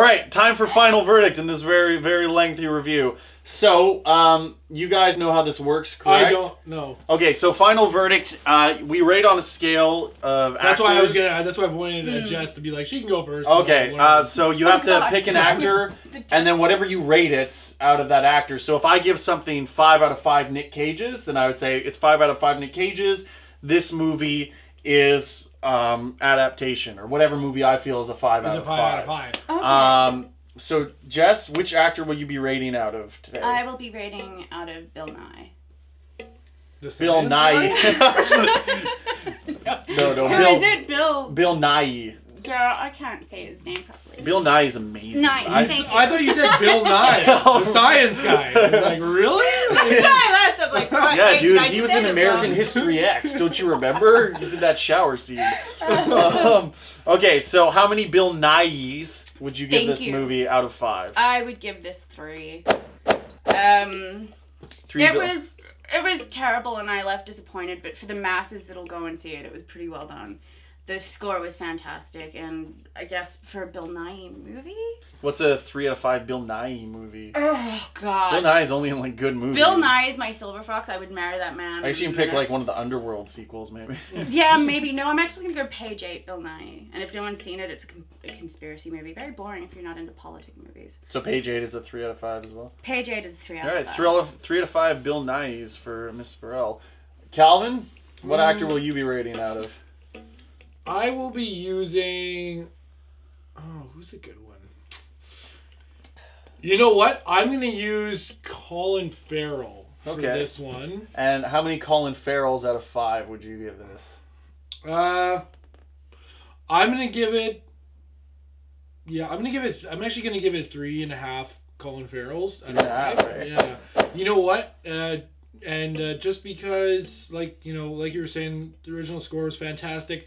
right, time for final verdict in this very, very lengthy review. So, you guys know how this works, correct? I don't know. Okay, so final verdict. We rate on a scale of That's actors. why I was gonna. That's why I pointed at Jess to be like, she can go first. Okay, so you have to pick an actor, and then whatever you rate it out of that actor. So if I give something 5 out of 5 Nick Cages, then I would say it's 5 out of 5 Nick Cages. This movie is adaptation, or whatever movie I feel is a 5 out of 5. Okay. So Jess, which actor will you be rating out of today? I will be rating out of Bill Nye. Bill Nye. no, Who is it? Bill Nye. Yeah, I can't say his name properly. Bill Nye is amazing. Nye, I thought you said Bill Nye, the science guy. I was like, really? That's why I laughed. I'm like, what? Yeah, Wait, dude, did I he just was say in it American wrong? History X. Don't you remember? He was in that shower scene. Okay, so how many Bill Nyes would you give Thank this you. movie out of 5? I would give this 3. 3 It was terrible and I left disappointed, but for the masses that'll go and see it, it was pretty well done. The score was fantastic, and I guess for a Bill Nye movie? What's a 3 out of 5 Bill Nye movie? Oh, God. Bill Nye is only in like good movies. Bill Nye is my silver fox. I would marry that man. I actually can pick like one of the Underworld sequels, maybe. Yeah, maybe. No, I'm actually going to go page 8, Bill Nye. And if no one's seen it, it's a conspiracy movie. Very boring if you're not into politic movies. So page 8 is a 3 out of 5 as well? Page 8 is a 3 out Alright, of 5. 3 out of 5 Bill Nyes for Miss Burrell. Calvin, what actor will you be rating out of? I will be using. Oh, who's a good one? You know what? I'm gonna use Colin Farrell for this one. And how many Colin Farrells out of 5 would you give this? I'm gonna give it. Yeah, I'm actually gonna give it 3.5 Colin Farrells out of 5. Right? Yeah. You know what? Just because, like you were saying, the original score was fantastic.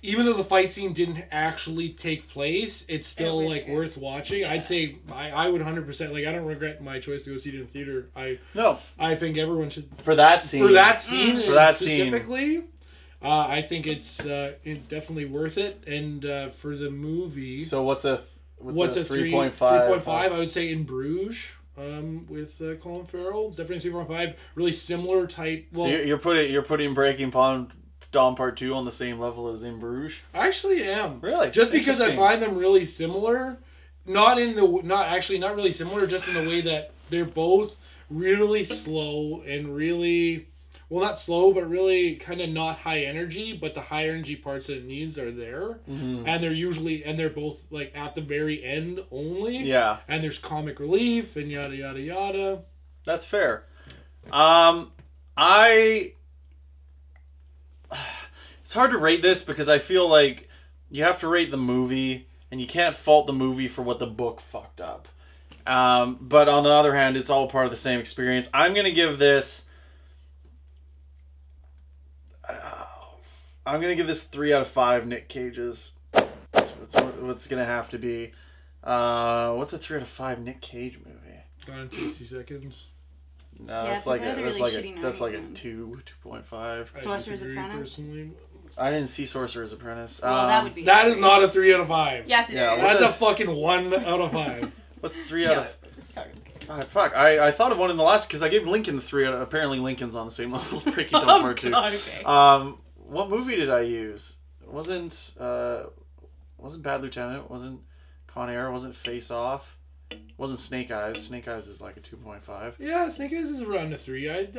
Even though the fight scene didn't actually take place, it's still like worth watching. Yeah. I'd say I would 100%. Like, I don't regret my choice to go see it in theater. I think everyone should for that scene. Specifically. I think it's definitely worth it. And for the movie, so what's a 3.5? 3.5. I would say In Bruges. With Colin Farrell, it's definitely 3.5. Really similar type. Well, so you're putting Breaking Dawn Part 2 on the same level as In Bruges? I actually am. Really? Just because I find them really similar. Not really similar, just in the way that they're both really slow and really, well, not slow, but really kind of not high energy, but the high energy parts that it needs are there. Mm-hmm. And they're both like at the very end only. Yeah. And there's comic relief and yada, yada, yada. That's fair. It's hard to rate this because I feel like you have to rate the movie and you can't fault the movie for what the book fucked up. But on the other hand, it's all part of the same experience. I'm going to give this... I'm going to give this 3 out of 5 Nick Cages. That's what's going to have to be. What's a 3 out of 5 Nick Cage movie? Gone in 60 Seconds. No, Yeah, that's like a 2.5. Sorcerer's Apprentice. I didn't see Sorcerer's Apprentice. Well, that would be. That is not a 3 out of 5. Yes, it is. That's a fucking 1 out of 5. What's 3 out of? Fuck! I thought of one in the last because I gave Lincoln 3 out of. Apparently, Lincoln's on the same level as Breaking Dawn Part 2. Okay. What movie did I use? Wasn't Bad Lieutenant? Wasn't Con Air? Wasn't Face Off? Wasn't Snake Eyes. Snake Eyes is like a 2.5. Yeah, Snake Eyes is around a 3. I'd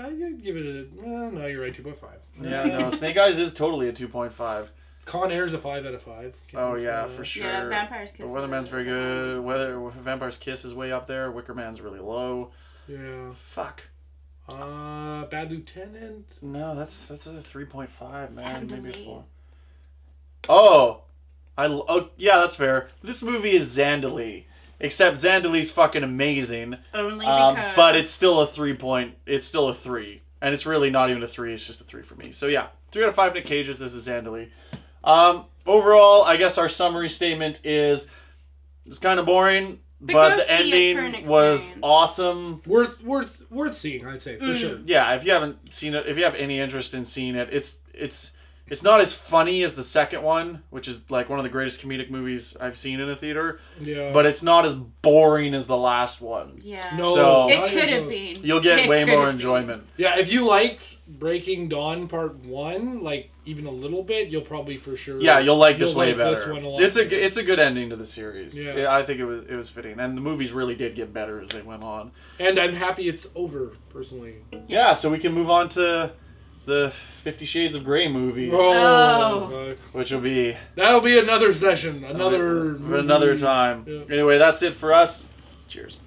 give it a... Well, no, you're right, 2.5. Yeah, no, Snake Eyes is totally a 2.5. Con Air is a 5 out of 5. Oh, yeah, for sure. Yeah, Vampire's Kiss. The Weatherman's very good. Vampire's Kiss is way up there. Wicker Man's really low. Yeah. Fuck. Bad Lieutenant? No, that's a 3.5, man. Zan Maybe a 4. Jess. Oh, yeah, that's fair. This movie is Zandali. Except Zandali's fucking amazing. Only because. But it's still a 3 point. It's still a 3. And it's really not even a 3. It's just a 3 for me. So yeah, 3 out of 5 Nick Cages. This is Zandali. Overall, I guess our summary statement is it's kind of boring, but the ending was awesome. Worth seeing, I'd say, for sure. Yeah, if you haven't seen it, if you have any interest in seeing it, it's It's not as funny as the second one, which is like one of the greatest comedic movies I've seen in a theater. Yeah. But it's not as boring as the last one. Yeah. No. So It could have been. you'll get way more enjoyment. Yeah, if you liked Breaking Dawn Part 1, like even a little bit, you'll probably for sure. Yeah, you'll like this way better. This one a lot it's better. a good ending to the series. Yeah. I think it was fitting, and the movies really did get better as they went on. And I'm happy it's over, personally. Yeah, so we can move on to the 50 Shades of Grey movies, Oh. which will be That'll be another session, another time. Yeah. Anyway, that's it for us. Cheers.